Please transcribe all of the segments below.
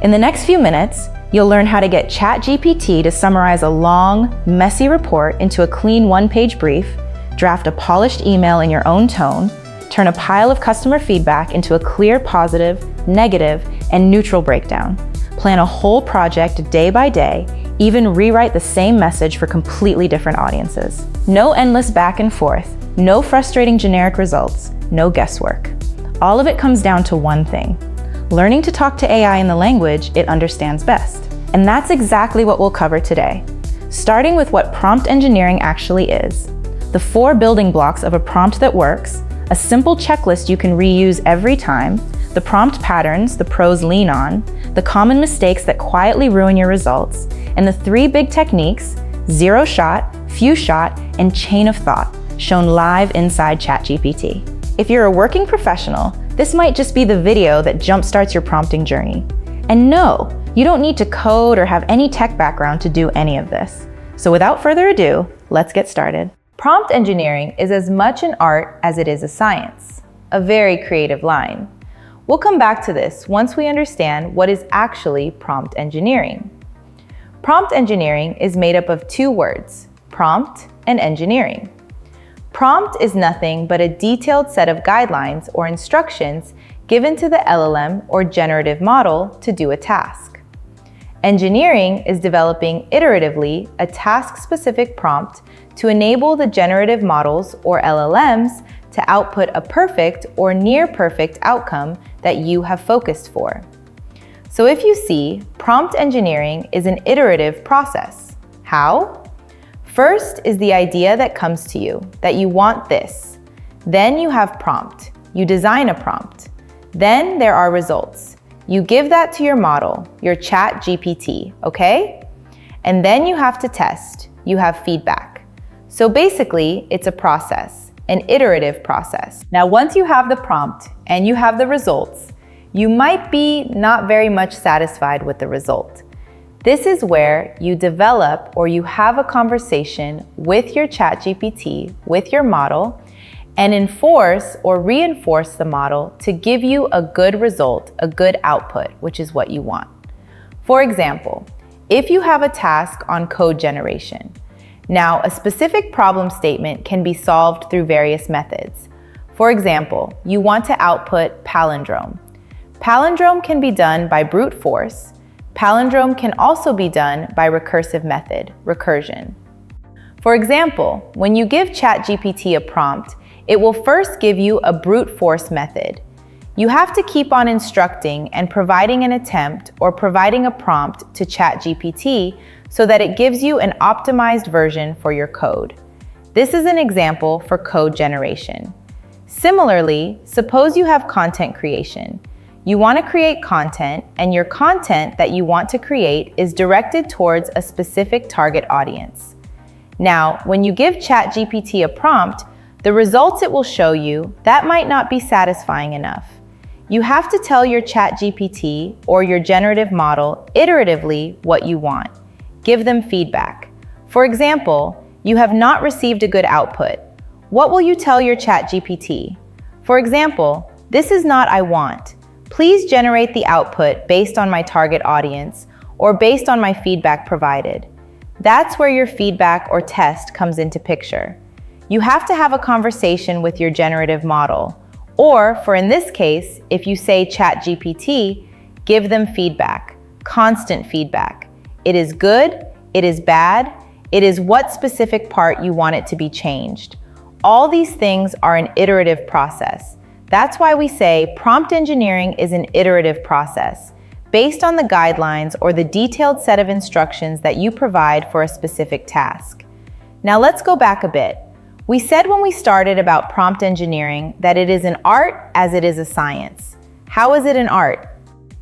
In the next few minutes, you'll learn how to get ChatGPT to summarize a long, messy report into a clean one-page brief, draft a polished email in your own tone, turn a pile of customer feedback into a clear positive, negative, and neutral breakdown, plan a whole project day by day, even rewrite the same message for completely different audiences. No endless back and forth, no frustrating generic results, no guesswork. All of it comes down to one thing: learning to talk to AI in the language it understands best. And that's exactly what we'll cover today. Starting with what prompt engineering actually is, the 4 building blocks of a prompt that works, a simple checklist you can reuse every time, the prompt patterns the pros lean on, the common mistakes that quietly ruin your results, and the 3 big techniques: zero shot, few shot, and chain of thought, shown live inside ChatGPT. If you're a working professional, this might just be the video that jumpstarts your prompting journey. And no, you don't need to code or have any tech background to do any of this. So without further ado, let's get started. Prompt engineering is as much an art as it is a science. A very creative line. We'll come back to this once we understand what is actually prompt engineering. Prompt engineering is made up of 2 words: prompt and engineering. Prompt is nothing but a detailed set of guidelines or instructions given to the LLM or generative model to do a task. Engineering is developing iteratively a task-specific prompt to enable the generative models or LLMs to output a perfect or near-perfect outcome that you have focused for. So if you see, prompt engineering is an iterative process. How? First is the idea that comes to you, that you want this. Then you have prompt. You design a prompt. Then there are results. You give that to your model, your ChatGPT, okay? And then you have to test. You have feedback. So basically, it's a process, an iterative process. Now, once you have the prompt and you have the results, you might be not very much satisfied with the result. This is where you develop or you have a conversation with your ChatGPT, with your model, and enforce or reinforce the model to give you a good result, a good output, which is what you want. For example, if you have a task on code generation, now a specific problem statement can be solved through various methods. For example, you want to output palindrome. Palindrome can be done by brute force. Palindrome can also be done by recursive method, recursion. For example, when you give ChatGPT a prompt, it will first give you a brute force method. You have to keep on instructing and providing an attempt or providing a prompt to ChatGPT so that it gives you an optimized version for your code. This is an example for code generation. Similarly, suppose you have content creation. You want to create content, and your content that you want to create is directed towards a specific target audience. Now, when you give ChatGPT a prompt, the results it will show you, that might not be satisfying enough. You have to tell your ChatGPT or your generative model iteratively what you want. Give them feedback. For example, you have not received a good output. What will you tell your ChatGPT? For example, this is not I want. Please generate the output based on my target audience or based on my feedback provided. That's where your feedback or test comes into picture. You have to have a conversation with your generative model. Or, for in this case, if you say ChatGPT, give them feedback, constant feedback. It is good, it is bad, it is what specific part you want it to be changed. All these things are an iterative process. That's why we say prompt engineering is an iterative process, based on the guidelines or the detailed set of instructions that you provide for a specific task. Now let's go back a bit. We said when we started about prompt engineering that it is an art as it is a science. How is it an art?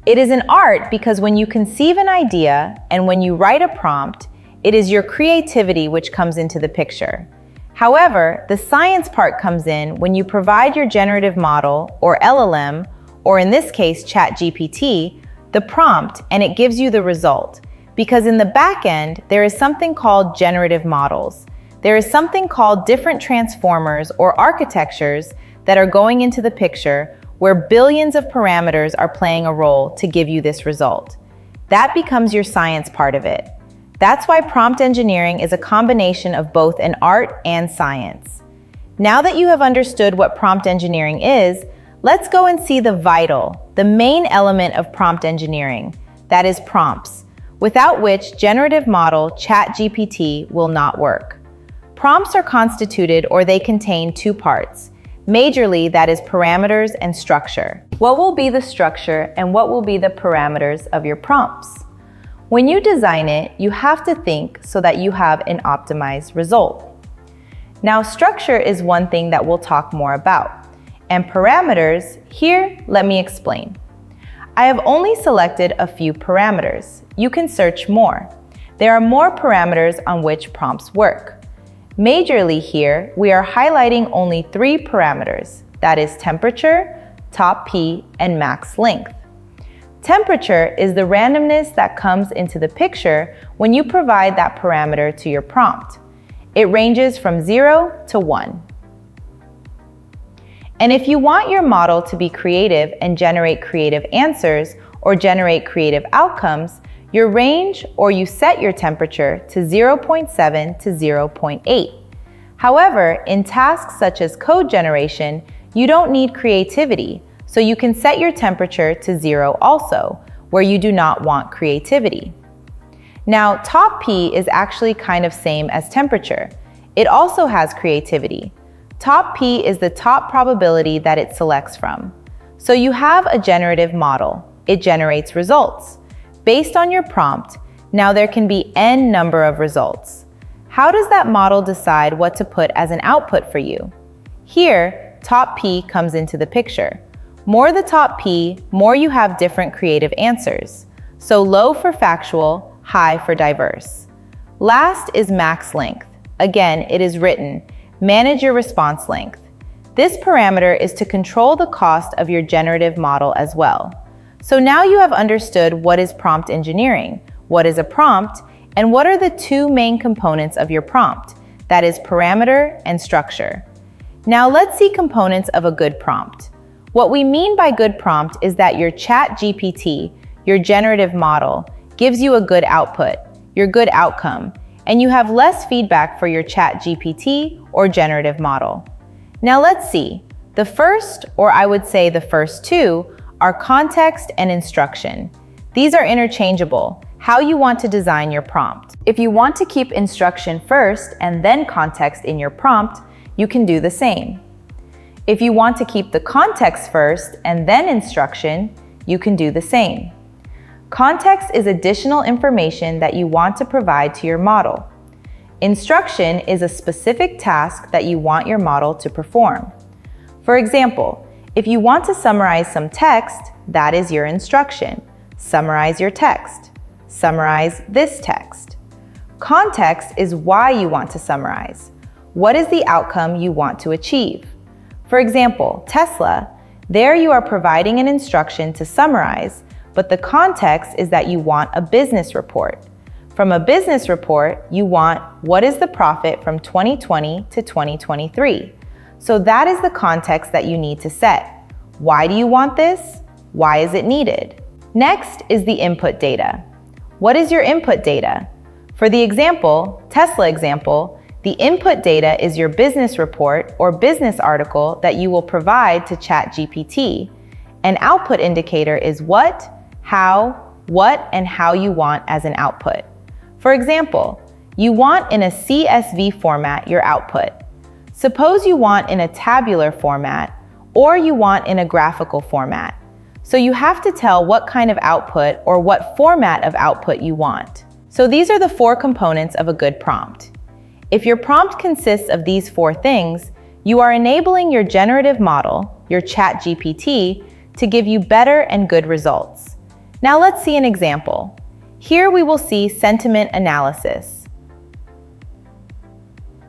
It is an art because when you conceive an idea and when you write a prompt, it is your creativity which comes into the picture. However, the science part comes in when you provide your generative model, or LLM, or in this case, ChatGPT, the prompt, and it gives you the result. Because in the back end, there is something called generative models. There is something called different transformers or architectures that are going into the picture where billions of parameters are playing a role to give you this result. That becomes your science part of it. That's why prompt engineering is a combination of both an art and science. Now that you have understood what prompt engineering is, let's go and see the main element of prompt engineering, that is prompts, without which generative model ChatGPT will not work. Prompts are constituted, or they contain, two parts. Majorly, that is parameters and structure. What will be the structure and what will be the parameters of your prompts? When you design it, you have to think so that you have an optimized result. Now, structure is one thing that we'll talk more about. And parameters, here, let me explain. I have only selected a few parameters. You can search more. There are more parameters on which prompts work. Majorly here, we are highlighting only 3 parameters, that is temperature, top P, and max length. Temperature is the randomness that comes into the picture when you provide that parameter to your prompt. It ranges from 0 to 1. And if you want your model to be creative and generate creative answers or generate creative outcomes, your range, or you set your temperature to 0.7 to 0.8. However, in tasks such as code generation, you don't need creativity, so you can set your temperature to 0 also, where you do not want creativity. Now, top P is actually kind of same as temperature. It also has creativity. Top P is the top probability that it selects from. So you have a generative model. It generates results. Based on your prompt, now there can be n number of results. How does that model decide what to put as an output for you? Here, top P comes into the picture. More the top P, more you have different creative answers. So low for factual, high for diverse. Last is max length. Again, it is written, manage your response length. This parameter is to control the cost of your generative model as well. So now you have understood what is prompt engineering, what is a prompt, and what are the 2 main components of your prompt, that is parameter and structure. Now let's see components of a good prompt. What we mean by good prompt is that your ChatGPT, your generative model, gives you a good output, your good outcome, and you have less feedback for your ChatGPT or generative model. Now let's see. The first, or I would say the first 2, are context and instruction. These are interchangeable, how you want to design your prompt. If you want to keep instruction first and then context in your prompt, you can do the same. If you want to keep the context first and then instruction, you can do the same. Context is additional information that you want to provide to your model. Instruction is a specific task that you want your model to perform. For example, if you want to summarize some text, that is your instruction. Summarize your text. Summarize this text. Context is why you want to summarize. What is the outcome you want to achieve? For example, Tesla, there you are providing an instruction to summarize, but the context is that you want a business report. From a business report, you want what is the profit from 2020 to 2023. So that is the context that you need to set. Why do you want this? Why is it needed? Next is the input data. What is your input data? For the example, Tesla example, the input data is your business report or business article that you will provide to ChatGPT. An output indicator is what, how, what, and how you want as an output. For example, you want in a CSV format your output. Suppose you want in a tabular format, or you want in a graphical format. So you have to tell what kind of output or what format of output you want. So these are the 4 components of a good prompt. If your prompt consists of these 4 things, you are enabling your generative model, your ChatGPT, to give you better and good results. Now let's see an example. Here we will see sentiment analysis.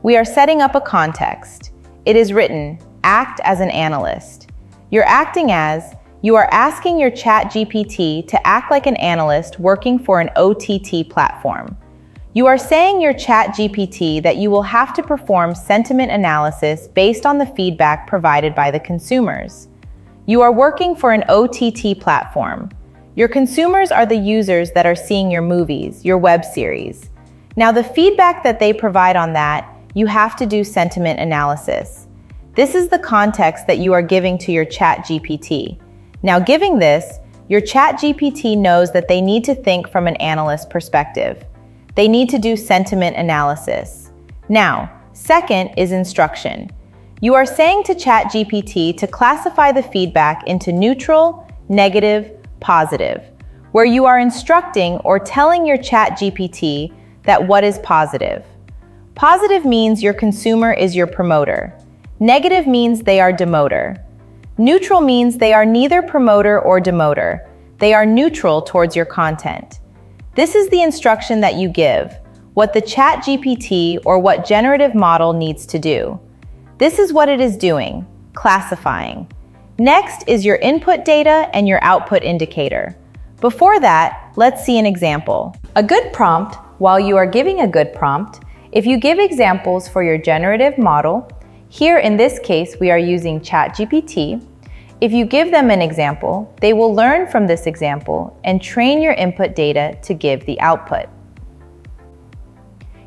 We are setting up a context. It is written, act as an analyst. You're acting as, you are asking your ChatGPT to act like an analyst working for an OTT platform. You are saying your ChatGPT that you will have to perform sentiment analysis based on the feedback provided by the consumers. You are working for an OTT platform. Your consumers are the users that are seeing your movies, your web series. Now, the feedback that they provide on that, you have to do sentiment analysis. This is the context that you are giving to your ChatGPT. Now, giving this, your ChatGPT knows that they need to think from an analyst perspective. They need to do sentiment analysis. Now, second is instruction. You are saying to ChatGPT to classify the feedback into neutral, negative, positive, where you are instructing or telling your ChatGPT that what is positive. Positive means your consumer is your promoter. Negative means they are demoter. Neutral means they are neither promoter or demoter. They are neutral towards your content. This is the instruction that you give, what the ChatGPT or what generative model needs to do. This is what it is doing, classifying. Next is your input data and your output indicator. Before that, let's see an example. A good prompt, while you are giving a good prompt, if you give examples for your generative model, here in this case we are using ChatGPT, if you give them an example, they will learn from this example and train your input data to give the output.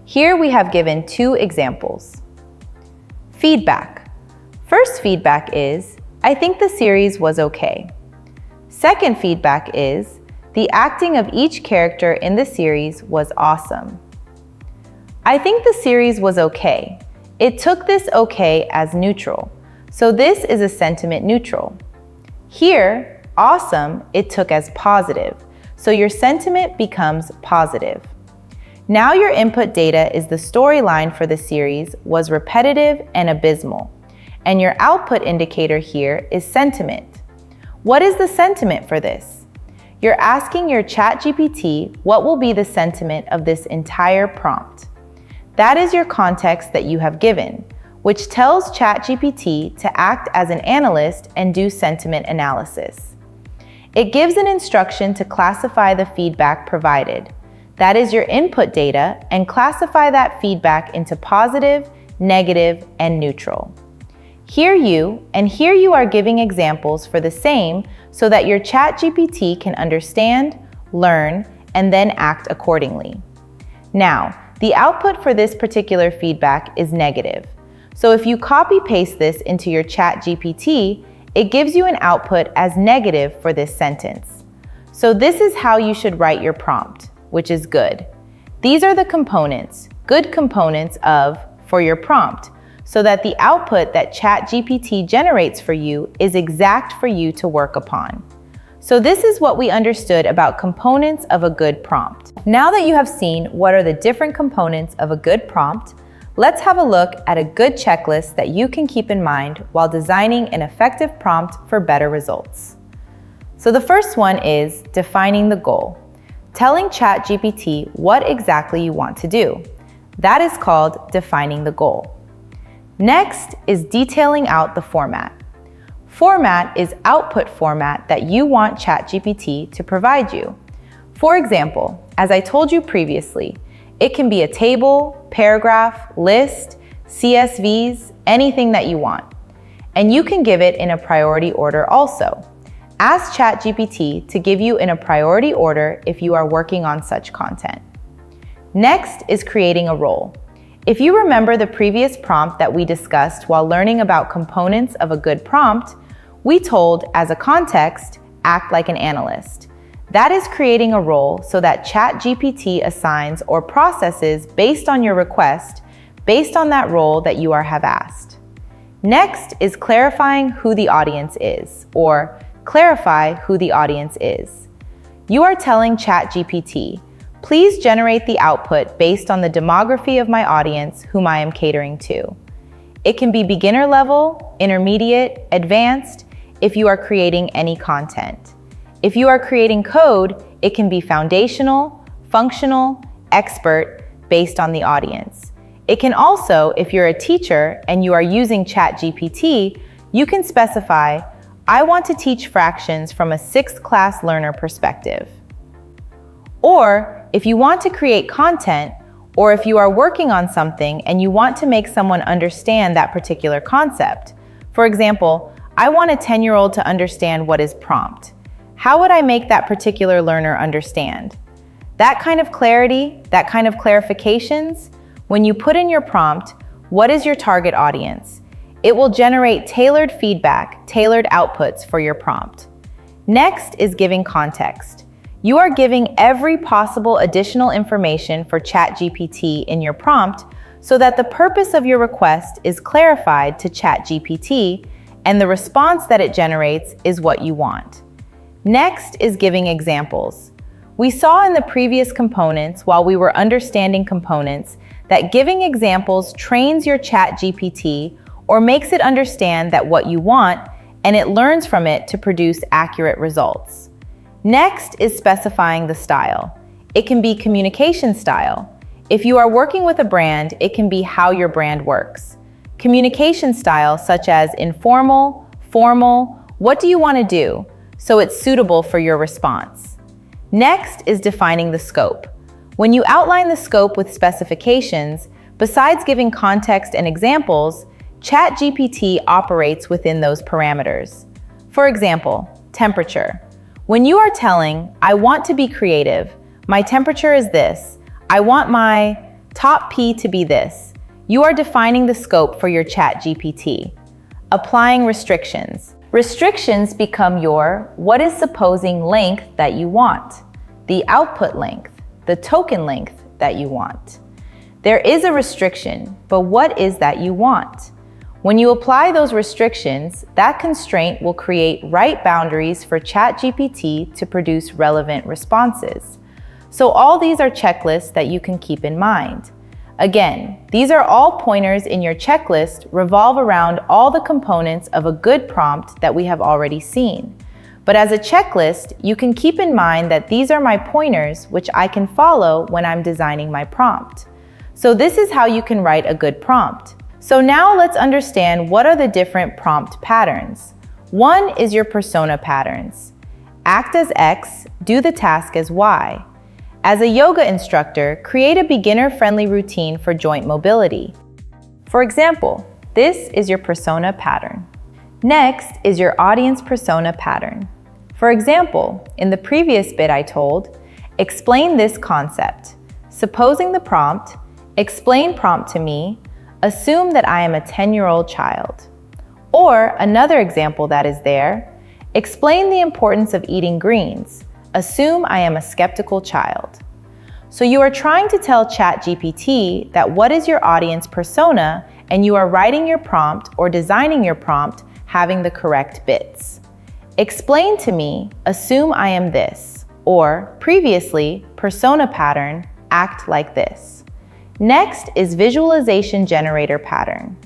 Here we have given two examples. Feedback. First feedback is, I think the series was okay. Second feedback is, the acting of each character in the series was awesome. I think the series was okay. It took this okay as neutral, so this is a sentiment neutral. Here, awesome, it took as positive, so your sentiment becomes positive. Now your input data is the storyline for the series was repetitive and abysmal. And your output indicator here is sentiment. What is the sentiment for this? You're asking your ChatGPT what will be the sentiment of this entire prompt. That is your context that you have given, which tells ChatGPT to act as an analyst and do sentiment analysis. It gives an instruction to classify the feedback provided. That is your input data, and classify that feedback into positive, negative, and neutral. Here you are giving examples for the same so that your ChatGPT can understand, learn, and then act accordingly. Now, the output for this particular feedback is negative. So if you copy-paste this into your ChatGPT, it gives you an output as negative for this sentence. So this is how you should write your prompt, which is good. These are the components, good components for your prompt, so that the output that ChatGPT generates for you is exact for you to work upon. So this is what we understood about components of a good prompt. Now that you have seen what are the different components of a good prompt, let's have a look at a good checklist that you can keep in mind while designing an effective prompt for better results. So the first one is defining the goal. Telling ChatGPT what exactly you want to do. That is called defining the goal. Next is detailing out the format. Format is output format that you want ChatGPT to provide you. For example, as I told you previously, it can be a table, paragraph, list, CSVs, anything that you want. And you can give it in a priority order also. Ask ChatGPT to give you in a priority order if you are working on such content. Next is creating a role. If you remember the previous prompt that we discussed while learning about components of a good prompt, we told, as a context, act like an analyst. That is creating a role so that ChatGPT assigns or processes based on your request, based on that role that you have asked. Next is clarifying who the audience is, or clarify who the audience is. You are telling ChatGPT, please generate the output based on the demography of my audience whom I am catering to. It can be beginner level, intermediate, advanced, if you are creating any content. If you are creating code, it can be foundational, functional, expert, based on the audience. It can also, if you're a teacher and you are using ChatGPT, you can specify, I want to teach fractions from a 6th class learner perspective. Or if you want to create content, or if you are working on something and you want to make someone understand that particular concept. For example, I want a 10-year-old to understand what is prompt. How would I make that particular learner understand? That kind of clarity, that kind of clarifications, when you put in your prompt, what is your target audience? It will generate tailored feedback, tailored outputs for your prompt. Next is giving context. You are giving every possible additional information for ChatGPT in your prompt so that the purpose of your request is clarified to ChatGPT and the response that it generates is what you want. Next is giving examples. We saw in the previous components, while we were understanding components, that giving examples trains your ChatGPT or makes it understand that what you want, and it learns from it to produce accurate results. Next is specifying the style. It can be communication style. If you are working with a brand, it can be how your brand works. Communication style such as informal, formal, what do you want to do, so it's suitable for your response. Next is defining the scope. When you outline the scope with specifications, besides giving context and examples, ChatGPT operates within those parameters. For example, temperature. When you are telling, I want to be creative, my temperature is this, I want my top P to be this, you are defining the scope for your ChatGPT. Applying restrictions. Restrictions become your what is supposing length that you want, the output length, the token length that you want. There is a restriction, but what is that you want? When you apply those restrictions, that constraint will create right boundaries for ChatGPT to produce relevant responses. So all these are checklists that you can keep in mind. Again, these are all pointers in your checklist revolve around all the components of a good prompt that we have already seen. But as a checklist, you can keep in mind that these are my pointers which I can follow when I'm designing my prompt. So this is how you can write a good prompt. So now let's understand what are the different prompt patterns. One is your persona patterns. Act as X, do the task as Y. As a yoga instructor, create a beginner-friendly routine for joint mobility. For example, this is your persona pattern. Next is your audience persona pattern. For example, in the previous bit I told, explain this concept. Supposing the prompt, explain prompt to me, assume that I am a 10-year-old child. Or another example that is there, explain the importance of eating greens. Assume I am a skeptical child. So you are trying to tell ChatGPT that what is your audience persona, and you are writing your prompt or designing your prompt having the correct bits. Explain to me, assume I am this, or previously, persona pattern, act like this. Next is visualization generator pattern.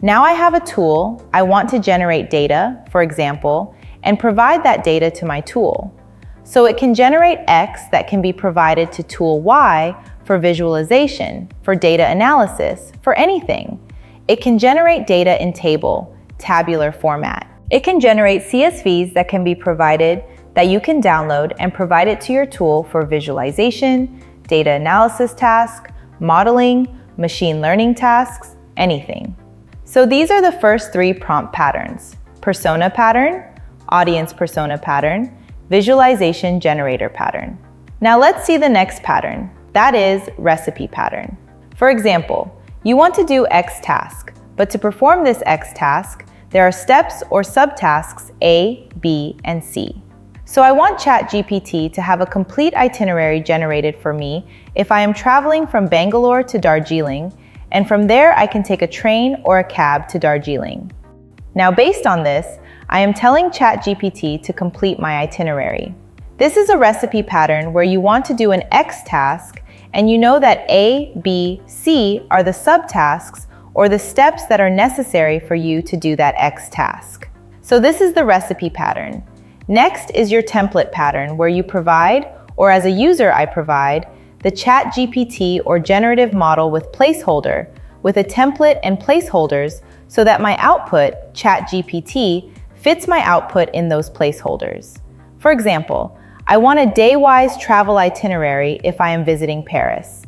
Now I have a tool, I want to generate data, for example, and provide that data to my tool. So it can generate X that can be provided to tool Y for visualization, for data analysis, for anything. It can generate data in table, tabular format. It can generate CSVs that can be provided that you can download and provide it to your tool for visualization, data analysis task, modeling, machine learning tasks, anything. So these are the first three prompt patterns: persona pattern, audience persona pattern, visualization generator pattern. Now let's see the next pattern, that is recipe pattern. For example, you want to do X task, but to perform this X task, there are steps or subtasks A, B, and C. So I want ChatGPT to have a complete itinerary generated for me if I am traveling from Bangalore to Darjeeling, and from there I can take a train or a cab to Darjeeling. Now based on this, I am telling ChatGPT to complete my itinerary. This is a recipe pattern where you want to do an X task, and you know that A, B, C are the subtasks or the steps that are necessary for you to do that X task. So this is the recipe pattern. Next is your template pattern where you provide, or as a user I provide, the ChatGPT or generative model with placeholder, with a template and placeholders so that my output, ChatGPT, fits my output in those placeholders. For example, I want a day-wise travel itinerary if I am visiting Paris.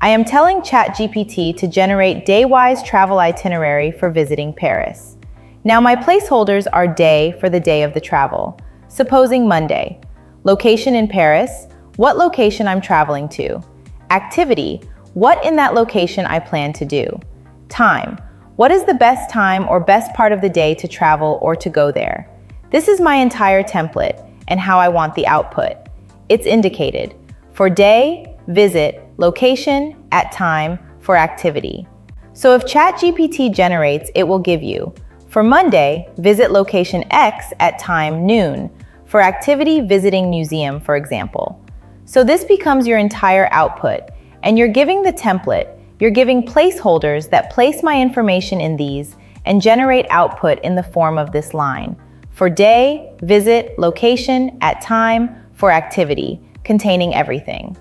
I am telling ChatGPT to generate day-wise travel itinerary for visiting Paris. Now my placeholders are day for the day of the travel. Supposing Monday. Location in Paris, what location I'm traveling to. Activity, what in that location I plan to do. Time, what is the best time or best part of the day to travel or to go there. This is my entire template and how I want the output. It's indicated for day, visit, location, at time, for activity. So if ChatGPT generates, it will give you, for Monday, visit location X at time noon, for activity visiting museum, for example. So this becomes your entire output, and you're giving the template, you're giving placeholders that place my information in these and generate output in the form of this line. For day, visit, location, at time, for activity, containing everything.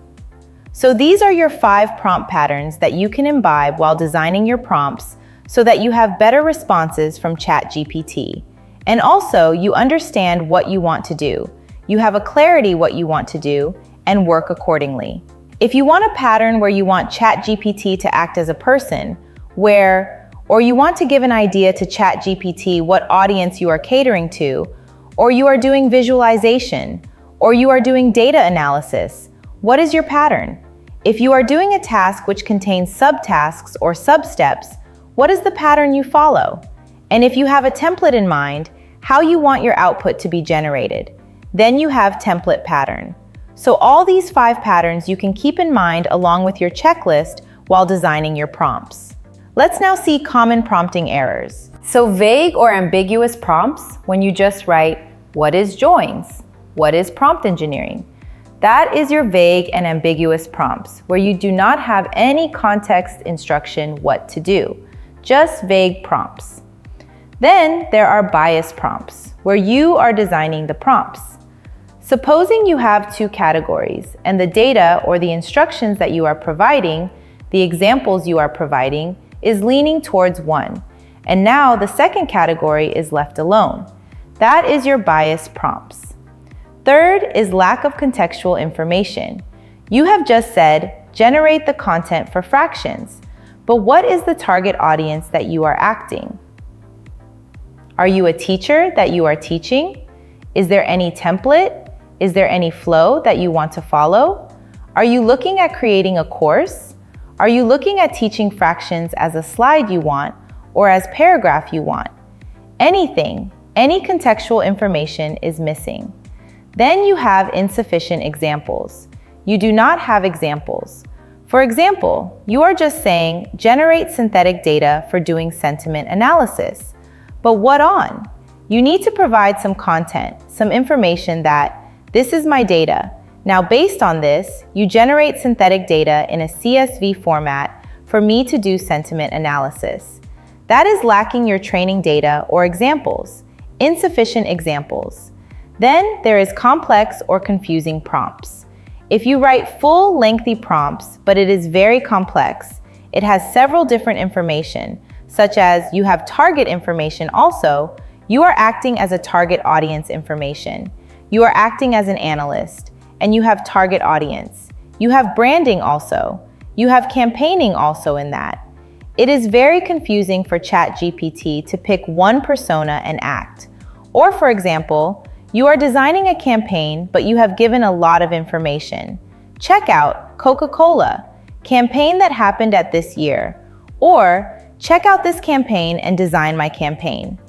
So these are your 5 prompt patterns that you can imbibe while designing your prompts so that you have better responses from ChatGPT. And also, you understand what you want to do. You have a clarity what you want to do and work accordingly. If you want a pattern where you want ChatGPT to act as a person, or you want to give an idea to ChatGPT what audience you are catering to, or you are doing visualization, or you are doing data analysis, what is your pattern? If you are doing a task which contains subtasks or substeps, what is the pattern you follow? And if you have a template in mind, how you want your output to be generated. Then you have template pattern. So all these 5 patterns you can keep in mind along with your checklist while designing your prompts. Let's now see common prompting errors. So vague or ambiguous prompts when you just write, what is joins? What is prompt engineering? That is your vague and ambiguous prompts where you do not have any context instruction what to do, just vague prompts. Then there are bias prompts where you are designing the prompts. Supposing you have 2 categories and the data or the instructions that you are providing, the examples you are providing, is leaning towards one, and now the second category is left alone. That is your bias prompts. Third is lack of contextual information. You have just said, generate the content for fractions, but what is the target audience that you are acting? Are you a teacher that you are teaching? Is there any template? Is there any flow that you want to follow? Are you looking at creating a course? Are you looking at teaching fractions as a slide you want or as paragraph you want? Anything, any contextual information is missing. Then you have insufficient examples. You do not have examples. For example, you are just saying, generate synthetic data for doing sentiment analysis. But what on? You need to provide some content, some information that, this is my data. Now based on this, you generate synthetic data in a CSV format for me to do sentiment analysis. That is lacking your training data or examples, insufficient examples. Then there is complex or confusing prompts. If you write full lengthy prompts, but it is very complex, it has several different information, such as you have target information also, you are acting as a target audience information. You are acting as an analyst, and you have target audience. You have branding also. You have campaigning also in that. It is very confusing for ChatGPT to pick one persona and act. Or for example, you are designing a campaign, but you have given a lot of information. Check out Coca-Cola, campaign that happened at this year. Or check out this campaign and design my campaign.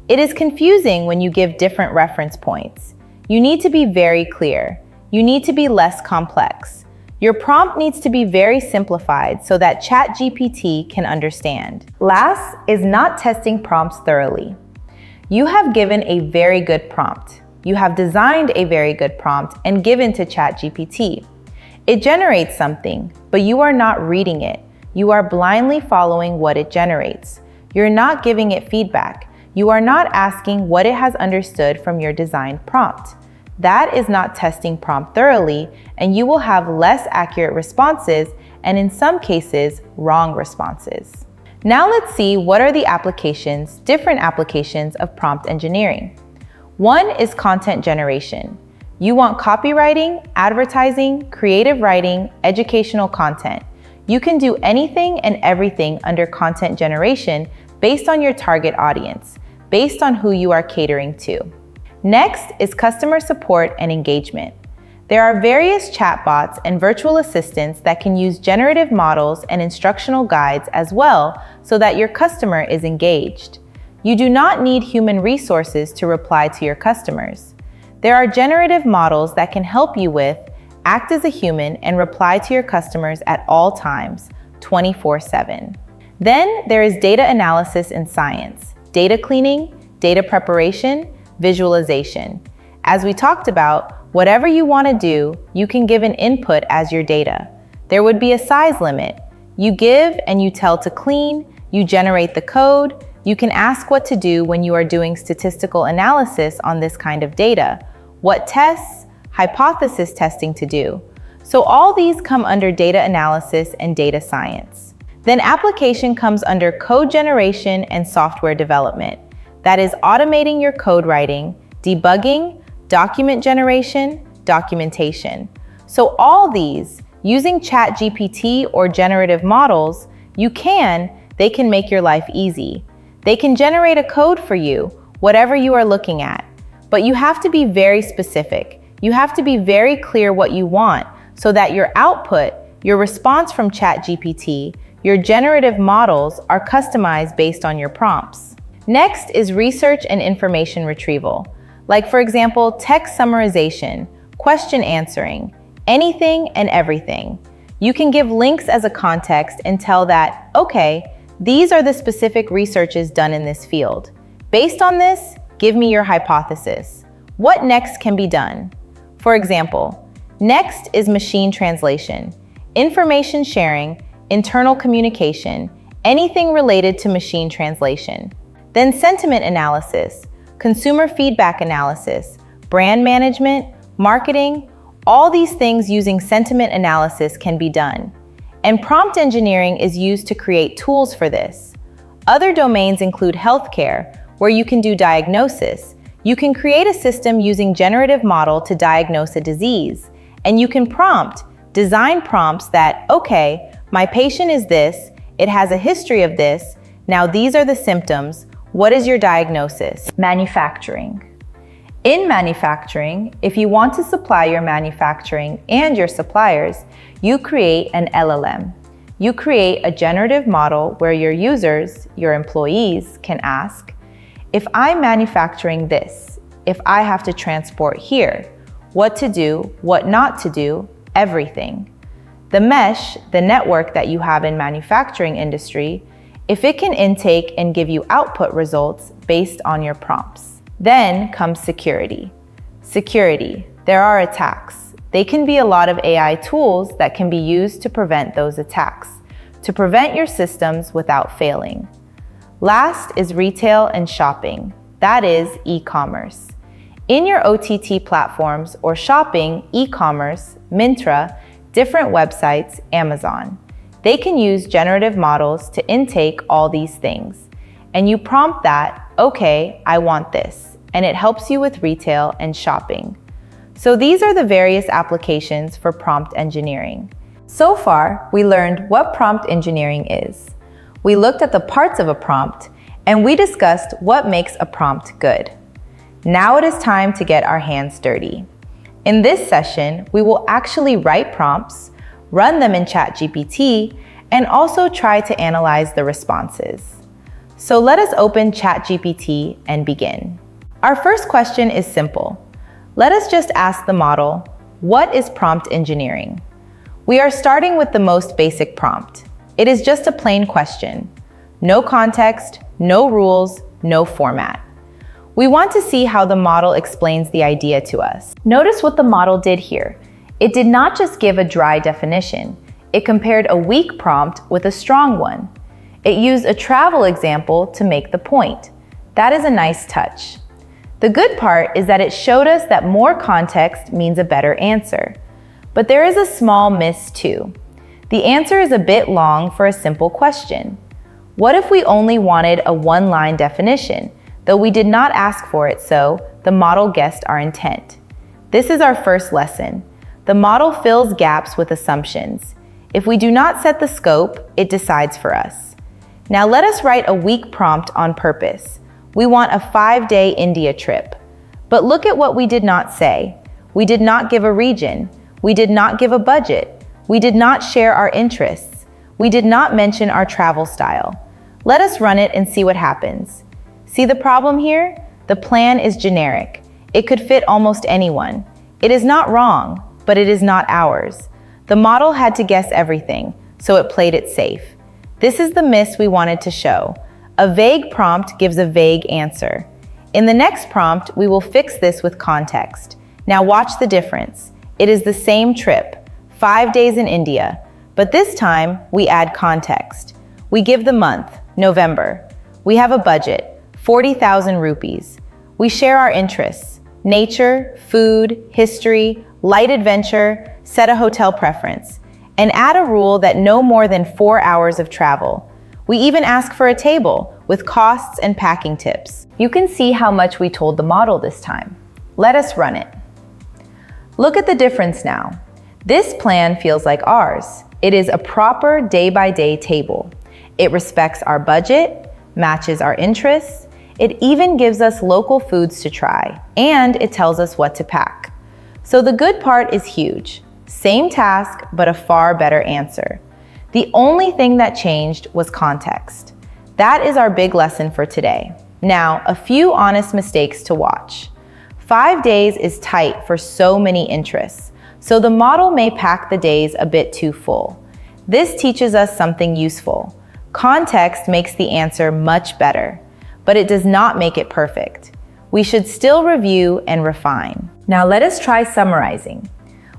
It is confusing when you give different reference points. You need to be very clear. You need to be less complex. Your prompt needs to be very simplified so that ChatGPT can understand. Last is not testing prompts thoroughly. You have given a very good prompt. You have designed a very good prompt and given to ChatGPT. It generates something, but you are not reading it. You are blindly following what it generates. You're not giving it feedback. You are not asking what it has understood from your designed prompt. That is not testing prompt thoroughly, and you will have less accurate responses and in some cases, wrong responses. Now let's see what are the applications, different applications of prompt engineering. One is content generation. You want copywriting, advertising, creative writing, educational content. You can do anything and everything under content generation based on your target audience, based on who you are catering to. Next is customer support and engagement. There are various chatbots and virtual assistants that can use generative models and instructional guides as well so that your customer is engaged. You do not need human resources to reply to your customers. There are generative models that can help you with act as a human and reply to your customers at all times, 24/7. Then there is data analysis and science, data cleaning, data preparation, visualization. As we talked about, whatever you want to do, you can give an input as your data. There would be a size limit. You give and you tell to clean, you generate the code, you can ask what to do when you are doing statistical analysis on this kind of data, what tests, hypothesis testing to do. So all these come under data analysis and data science. Then application comes under code generation and software development. That is automating your code writing, debugging, document generation, documentation. So all these, using ChatGPT or generative models, they can make your life easy. They can generate a code for you, whatever you are looking at. But you have to be very specific. You have to be very clear what you want so that your output, your response from ChatGPT, your generative models are customized based on your prompts. Next is research and information retrieval. Like for example, text summarization, question answering, anything and everything. You can give links as a context and tell that, okay, these are the specific researches done in this field. Based on this, give me your hypothesis. What next can be done? For example, next is machine translation, information sharing, internal communication, anything related to machine translation. Then sentiment analysis, consumer feedback analysis, brand management, marketing, all these things using sentiment analysis can be done. And prompt engineering is used to create tools for this. Other domains include healthcare, where you can do diagnosis. You can create a system using generative model to diagnose a disease. And you can design prompts that, okay, my patient is this, it has a history of this, now these are the symptoms, what is your diagnosis? Manufacturing. In manufacturing, if you want to supply your manufacturing and your suppliers, you create an LLM. You create a generative model where your users, your employees, can ask, if I'm manufacturing this, if I have to transport here, what to do, what not to do, everything. The mesh, the network that you have in manufacturing industry, if it can intake and give you output results based on your prompts. Then comes security. Security, there are attacks. They can be a lot of AI tools that can be used to prevent those attacks, to prevent your systems without failing. Last is retail and shopping, that is e-commerce. In your OTT platforms or shopping, e-commerce, Myntra, different websites, Amazon, they can use generative models to intake all these things. And you prompt that, okay, I want this, and it helps you with retail and shopping. So these are the various applications for prompt engineering. So far, we learned what prompt engineering is. We looked at the parts of a prompt, and we discussed what makes a prompt good. Now it is time to get our hands dirty. In this session, we will actually write prompts, run them in ChatGPT, and also try to analyze the responses. So let us open ChatGPT and begin. Our first question is simple. Let us just ask the model, what is prompt engineering? We are starting with the most basic prompt. It is just a plain question. No context, no rules, no format. We want to see how the model explains the idea to us. Notice what the model did here. It did not just give a dry definition. It compared a weak prompt with a strong one. It used a travel example to make the point. That is a nice touch. The good part is that it showed us that more context means a better answer. But there is a small miss too. The answer is a bit long for a simple question. What if we only wanted a one-line definition, though we did not ask for it, so the model guessed our intent? This is our first lesson. The model fills gaps with assumptions. If we do not set the scope, it decides for us. Now let us write a weak prompt on purpose. We want a 5-day India trip. But look at what we did not say. We did not give a region. We did not give a budget. We did not share our interests. We did not mention our travel style. Let us run it and see what happens. See the problem here? The plan is generic. It could fit almost anyone. It is not wrong, but it is not ours. The model had to guess everything, so it played it safe. This is the miss we wanted to show. A vague prompt gives a vague answer. In the next prompt, we will fix this with context. Now watch the difference. It is the same trip, 5 days in India, but this time we add context. We give the month, November. We have a budget, 40,000 rupees. We share our interests, nature, food, history, light adventure, set a hotel preference, and add a rule that no more than 4 hours of travel. We even ask for a table with costs and packing tips. You can see how much we told the model this time. Let us run it. Look at the difference now. This plan feels like ours. It is a proper day-by-day table. It respects our budget, matches our interests, it even gives us local foods to try, and it tells us what to pack. So the good part is huge. Same task, but a far better answer. The only thing that changed was context. That is our big lesson for today. Now, a few honest mistakes to watch. 5 days is tight for so many interests, so the model may pack the days a bit too full. This teaches us something useful. Context makes the answer much better, but it does not make it perfect. We should still review and refine. Now let us try summarizing.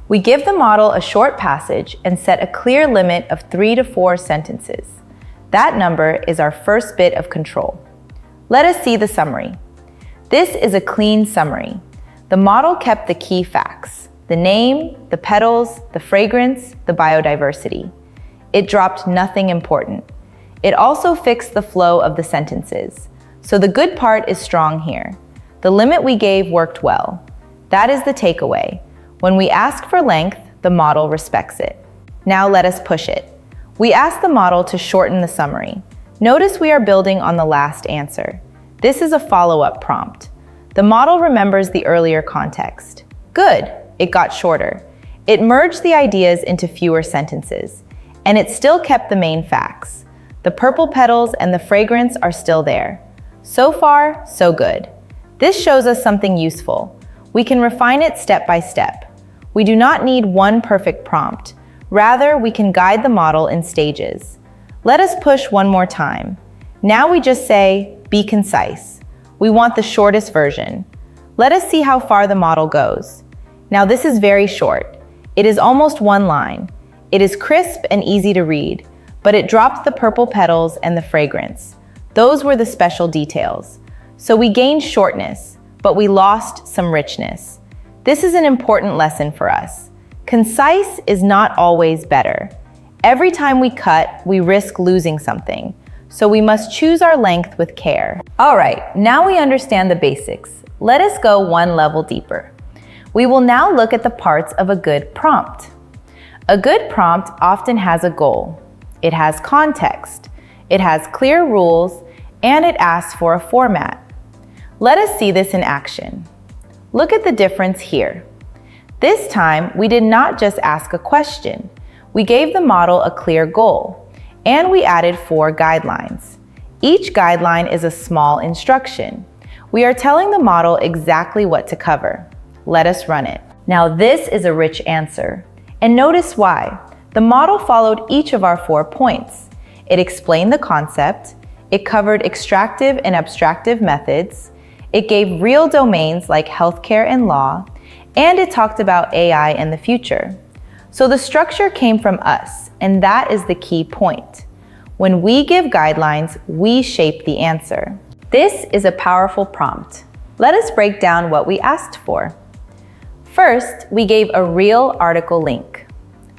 We give the model a short passage and set a clear limit of 3 to 4 sentences. That number is our first bit of control. Let us see the summary. This is a clean summary. The model kept the key facts: the name, the petals, the fragrance, the biodiversity. It dropped nothing important. It also fixed the flow of the sentences. So the good part is strong here. The limit we gave worked well. That is the takeaway. When we ask for length, the model respects it. Now let us push it. We ask the model to shorten the summary. Notice we are building on the last answer. This is a follow-up prompt. The model remembers the earlier context. Good, it got shorter. It merged the ideas into fewer sentences, and it still kept the main facts. The purple petals and the fragrance are still there. So far, so good. This shows us something useful. We can refine it step by step. We do not need one perfect prompt. Rather, we can guide the model in stages. Let us push one more time. Now we just say, be concise. We want the shortest version. Let us see how far the model goes. Now this is very short. It is almost one line. It is crisp and easy to read, but it dropped the purple petals and the fragrance. Those were the special details. So we gained shortness, but we lost some richness. This is an important lesson for us. Concise is not always better. Every time we cut, we risk losing something. So we must choose our length with care. All right, now we understand the basics. Let us go one level deeper. We will now look at the parts of a good prompt. A good prompt often has a goal. It has context. It has clear rules, and it asks for a format. Let us see this in action. Look at the difference here. This time, we did not just ask a question. We gave the model a clear goal, and we added 4 guidelines. Each guideline is a small instruction. We are telling the model exactly what to cover. Let us run it. Now this is a rich answer. And notice why. The model followed each of our 4 points. It explained the concept, it covered extractive and abstractive methods, it gave real domains like healthcare and law, and it talked about AI and the future. So the structure came from us, and that is the key point. When we give guidelines, we shape the answer. This is a powerful prompt. Let us break down what we asked for. First, we gave a real article link.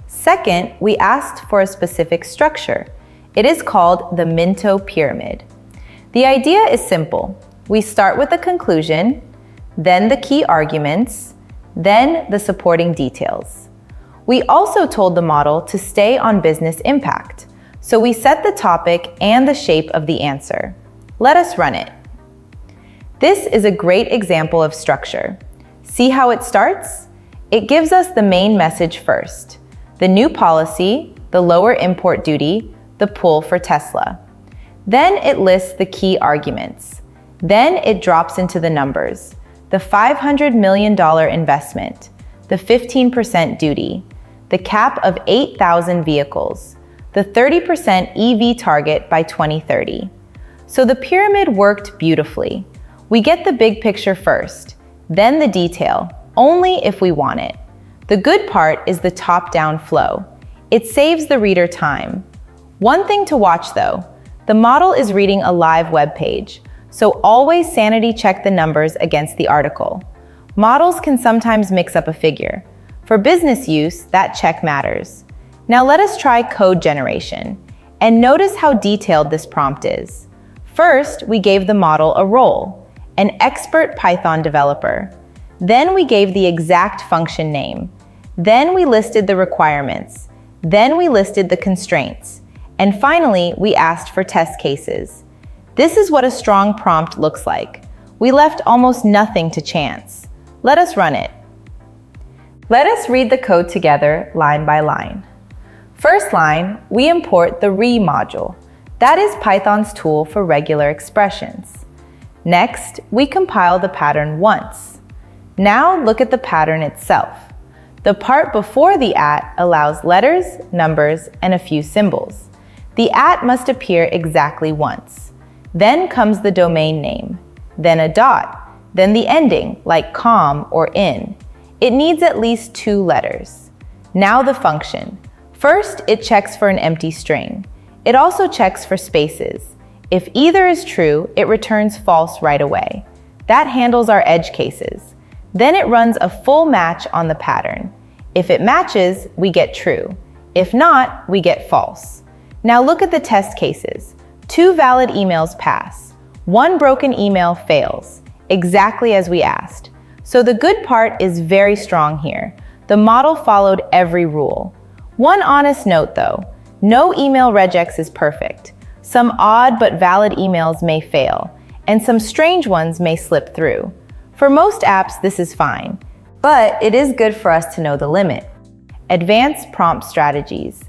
Second, we asked for a specific structure. It is called the Minto pyramid. The idea is simple. We start with the conclusion, then the key arguments, then the supporting details. We also told the model to stay on business impact, so we set the topic and the shape of the answer. Let us run it. This is a great example of structure. See how it starts? It gives us the main message first, the new policy, the lower import duty, the pull for Tesla. Then it lists the key arguments. Then it drops into the numbers, the $500 million investment, the 15% duty, the cap of 8,000 vehicles, the 30% EV target by 2030. So the pyramid worked beautifully. We get the big picture first, then the detail, only if we want it. The good part is the top-down flow. It saves the reader time. One thing to watch though, the model is reading a live web page, so always sanity check the numbers against the article. Models can sometimes mix up a figure. For business use, that check matters. Now let us try code generation, and notice how detailed this prompt is. First, we gave the model a role, an expert Python developer. Then we gave the exact function name. Then we listed the requirements. Then we listed the constraints. And finally, we asked for test cases. This is what a strong prompt looks like. We left almost nothing to chance. Let us run it. Let us read the code together line by line. First line, we import the re module. That is Python's tool for regular expressions. Next, we compile the pattern once. Now look at the pattern itself. The part before the @ allows letters, numbers, and a few symbols. The @ must appear exactly once. Then comes the domain name, then a dot, then the ending, like com or in. It needs at least 2 letters. Now the function. First, it checks for an empty string. It also checks for spaces. If either is true, it returns false right away. That handles our edge cases. Then it runs a full match on the pattern. If it matches, we get true. If not, we get false. Now look at the test cases. 2 valid emails pass. 1 broken email fails, exactly as we asked. So the good part is very strong here. The model followed every rule. One honest note though, no email regex is perfect. Some odd but valid emails may fail, and some strange ones may slip through. For most apps, this is fine, but it is good for us to know the limit. Advanced prompt strategies.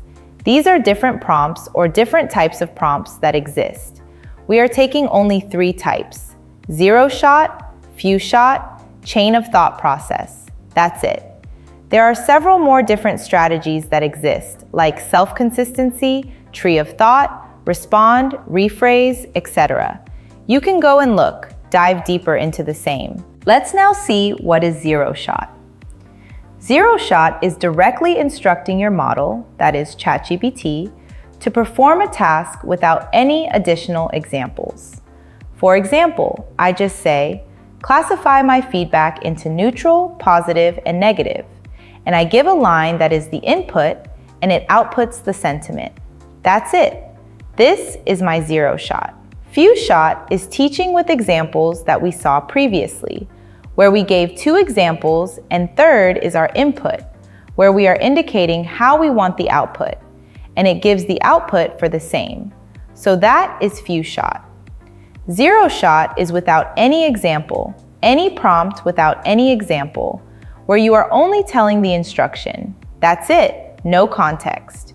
These are different prompts or different types of prompts that exist. We are taking only 3 types: zero shot, few shot, chain of thought process. That's it. There are several more different strategies that exist, like self-consistency, tree of thought, respond, rephrase, etc. You can go and look, dive deeper into the same. Let's now see what is zero shot. Zero shot is directly instructing your model, that is ChatGPT, to perform a task without any additional examples. For example, I just say, classify my feedback into neutral, positive, and negative, and I give a line that is the input and it outputs the sentiment. That's it. This is my zero shot. Few shot is teaching with examples that we saw previously, where we gave 2 examples, and third is our input, where we are indicating how we want the output, and it gives the output for the same. So that is few shot. Zero shot is without any example, any prompt without any example, where you are only telling the instruction. That's it, no context.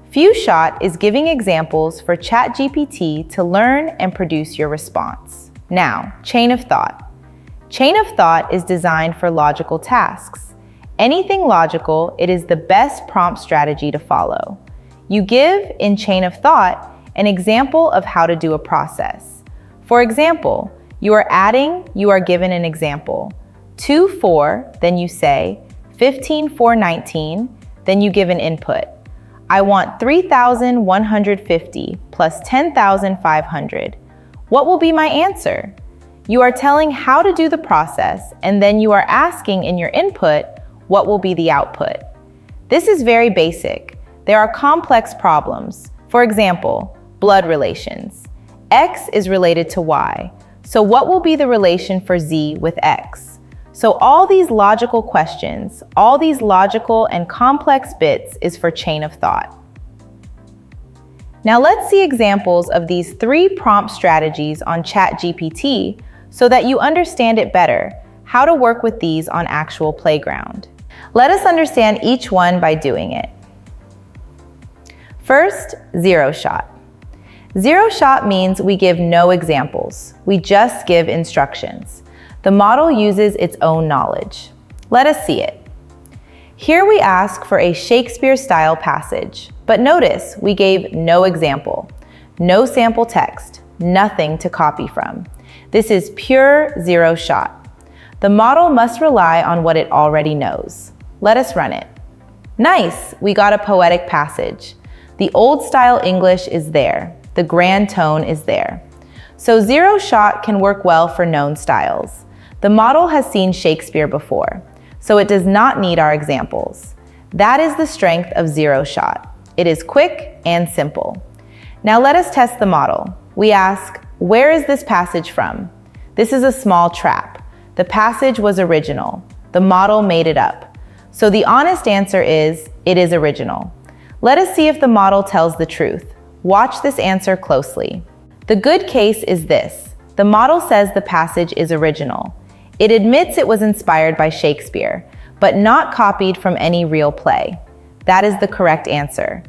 Few shot is giving examples for ChatGPT to learn and produce your response. Now, chain of thought. Chain of thought is designed for logical tasks. Anything logical, it is the best prompt strategy to follow. You give, in chain of thought, an example of how to do a process. For example, you are adding, you are given an example. 2, 4, then you say, 15, 4, 19, then you give an input. I want 3,150 plus 10,500. What will be my answer? You are telling how to do the process, and then you are asking in your input, what will be the output? This is very basic. There are complex problems. For example, blood relations. X is related to Y. So what will be the relation for Z with X? So all these logical questions, all these logical and complex bits is for chain of thought. Now let's see examples of these 3 prompt strategies on ChatGPT so that you understand it better, how to work with these on actual playground. Let us understand each one by doing it. First, zero shot. Zero shot means we give no examples. We just give instructions. The model uses its own knowledge. Let us see it. Here we ask for a Shakespeare-style passage, but notice we gave no example, no sample text, nothing to copy from. This is pure zero shot. The model must rely on what it already knows. Let us run it. Nice, we got a poetic passage. The old-style English is there. The grand tone is there. So zero shot can work well for known styles. The model has seen Shakespeare before, so it does not need our examples. That is the strength of zero shot. It is quick and simple. Now let us test the model. We ask, where is this passage from? This is a small trap. The passage was original. The model made it up. So the honest answer is, it is original. Let us see if the model tells the truth. Watch this answer closely. The good case is this. The model says the passage is original. It admits it was inspired by Shakespeare, but not copied from any real play. That is the correct answer.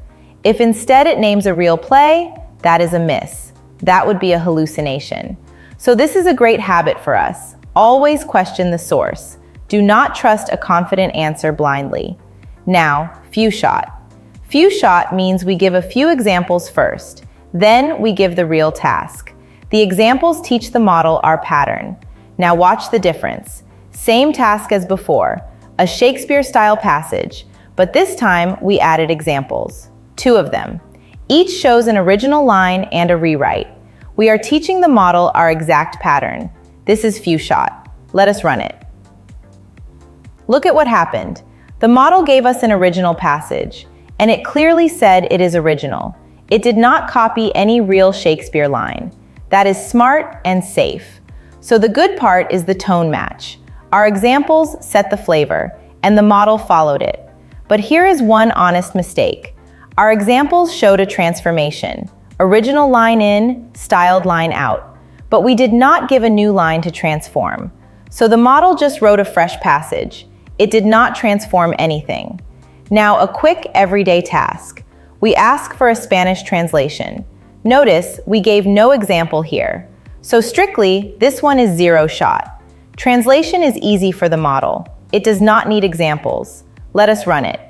If instead it names a real play, that is a miss. That would be a hallucination. So this is a great habit for us. Always question the source. Do not trust a confident answer blindly. Now, few shot. Few shot means we give a few examples first, then we give the real task. The examples teach the model our pattern. Now watch the difference. Same task as before, a Shakespeare-style passage, but this time we added examples, 2 of them. Each shows an original line and a rewrite. We are teaching the model our exact pattern. This is few shot. Let us run it. Look at what happened. The model gave us an original passage, and it clearly said it is original. It did not copy any real Shakespeare line. That is smart and safe. So the good part is the tone match. Our examples set the flavor, and the model followed it. But here is one honest mistake. Our examples showed a transformation. Original line in, styled line out. But we did not give a new line to transform. So the model just wrote a fresh passage. It did not transform anything. Now a quick everyday task. We ask for a Spanish translation. Notice we gave no example here. So strictly, this one is zero shot. Translation is easy for the model. It does not need examples. Let us run it.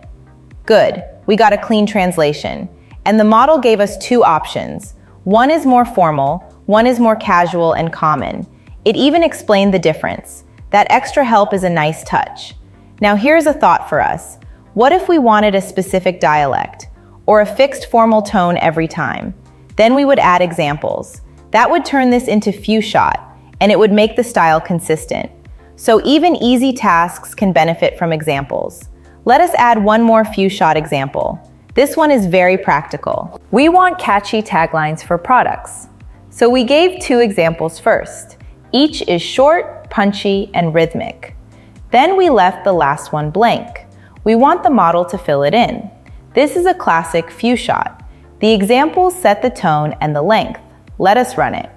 Good, we got a clean translation. And the model gave us 2 options. One is more formal, one is more casual and common. It even explained the difference. That extra help is a nice touch. Now here's a thought for us. What if we wanted a specific dialect or a fixed formal tone every time? Then we would add examples. That would turn this into few shot, and it would make the style consistent. So even easy tasks can benefit from examples. Let us add one more few shot example. This one is very practical. We want catchy taglines for products. So we gave 2 examples first. Each is short, punchy, and rhythmic. Then we left the last one blank. We want the model to fill it in. This is a classic few shot. The examples set the tone and the length. Let us run it.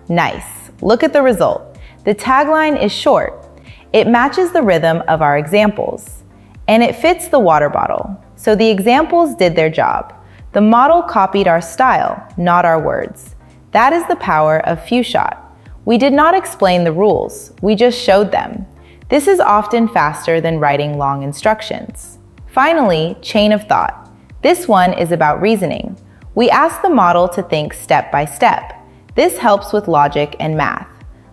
Nice. Look at the result. The tagline is short. It matches the rhythm of our examples. And it fits the water bottle. So the examples did their job. The model copied our style, not our words. That is the power of few shot. We did not explain the rules. We just showed them. This is often faster than writing long instructions. Finally, chain of thought. This one is about reasoning. We ask the model to think step by step. This helps with logic and math.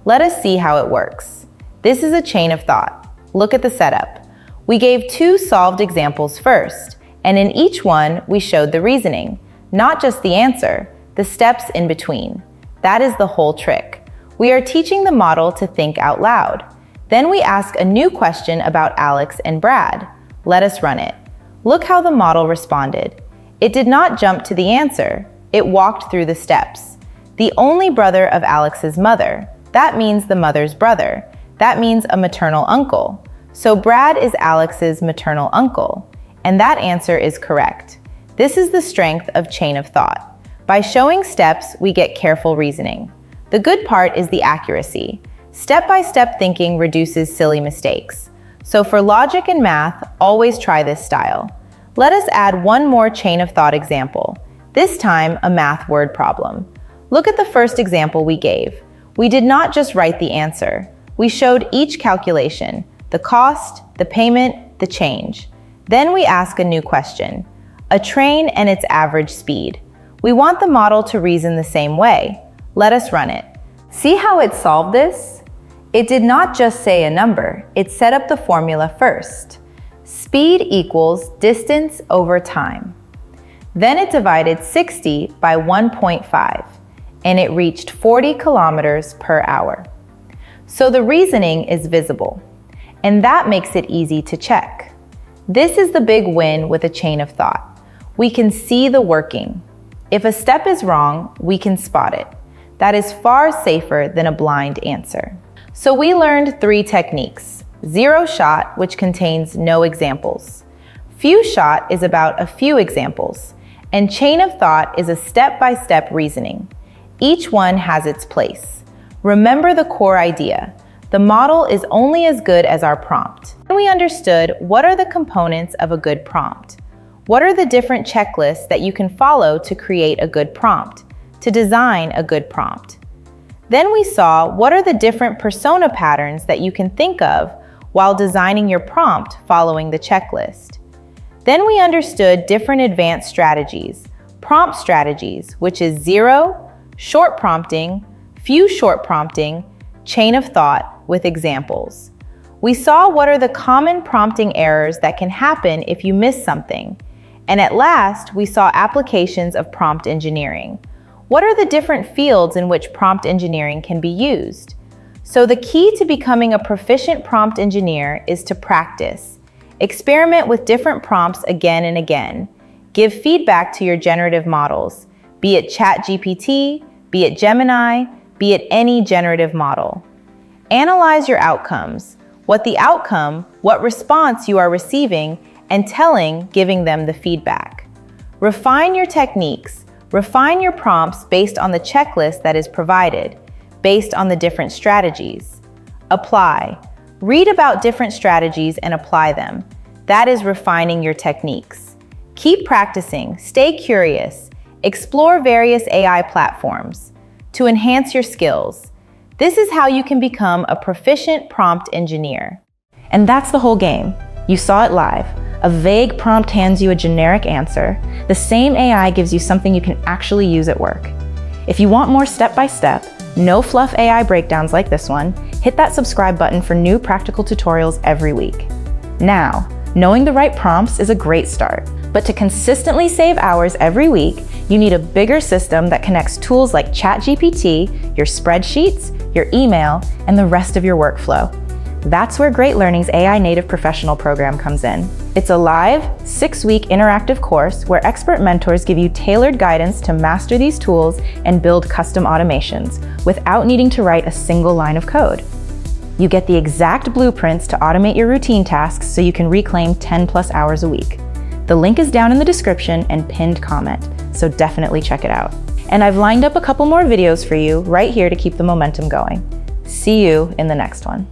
Let us see how it works. This is a chain of thought. Look at the setup. We gave 2 solved examples first, and in each one we showed the reasoning, not just the answer, the steps in between. That is the whole trick. We are teaching the model to think out loud. Then we ask a new question about Alex and Brad. Let us run it. Look how the model responded. It did not jump to the answer. It walked through the steps. The only brother of Alex's mother. That means the mother's brother. That means a maternal uncle. So Brad is Alex's maternal uncle. And that answer is correct. This is the strength of chain of thought. By showing steps, we get careful reasoning. The good part is the accuracy. Step-by-step thinking reduces silly mistakes. So for logic and math, always try this style. Let us add one more chain of thought example, this time a math word problem. Look at the first example we gave. We did not just write the answer. We showed each calculation, the cost, the payment, the change. Then we ask a new question, a train and its average speed. We want the model to reason the same way. Let us run it. See how it solved this? It did not just say a number, it set up the formula first. Speed equals distance over time. Then it divided 60 by 1.5, and it reached 40 kilometers per hour. So the reasoning is visible, and that makes it easy to check. This is the big win with a chain of thought. We can see the working. If a step is wrong, we can spot it. That is far safer than a blind answer. So we learned 3 techniques. Zero shot, which contains no examples. Few shot is about a few examples. And chain of thought is a step-by-step reasoning. Each one has its place. Remember the core idea. The model is only as good as our prompt. Then we understood what are the components of a good prompt. What are the different checklists that you can follow to create a good prompt, to design a good prompt? Then we saw what are the different persona patterns that you can think of while designing your prompt following the checklist. Then we understood different advanced strategies, prompt strategies, which is zero, short prompting, few short prompting, chain of thought with examples. We saw what are the common prompting errors that can happen if you miss something. And at last, we saw applications of prompt engineering. What are the different fields in which prompt engineering can be used? So the key to becoming a proficient prompt engineer is to practice. Experiment with different prompts again and again. Give feedback to your generative models, be it ChatGPT, be it Gemini, be it any generative model. Analyze your outcomes, what response you are receiving, and giving them the feedback. Refine your techniques, refine your prompts based on the checklist that is provided, based on the different strategies. Apply. Read about different strategies and apply them. That is refining your techniques. Keep practicing, stay curious, explore various AI platforms to enhance your skills. This is how you can become a proficient prompt engineer. And that's the whole game. You saw it live. A vague prompt hands you a generic answer. The same AI gives you something you can actually use at work. If you want more step-by-step, no fluff AI breakdowns like this one, hit that subscribe button for new practical tutorials every week. Now, knowing the right prompts is a great start, but to consistently save hours every week, you need a bigger system that connects tools like ChatGPT, your spreadsheets, your email, and the rest of your workflow. That's where Great Learning's AI Native Professional program comes in. It's a live, 6-week interactive course where expert mentors give you tailored guidance to master these tools and build custom automations without needing to write a single line of code. You get the exact blueprints to automate your routine tasks so you can reclaim 10+ hours a week. The link is down in the description and pinned comment, so definitely check it out. And I've lined up a couple more videos for you right here to keep the momentum going. See you in the next one.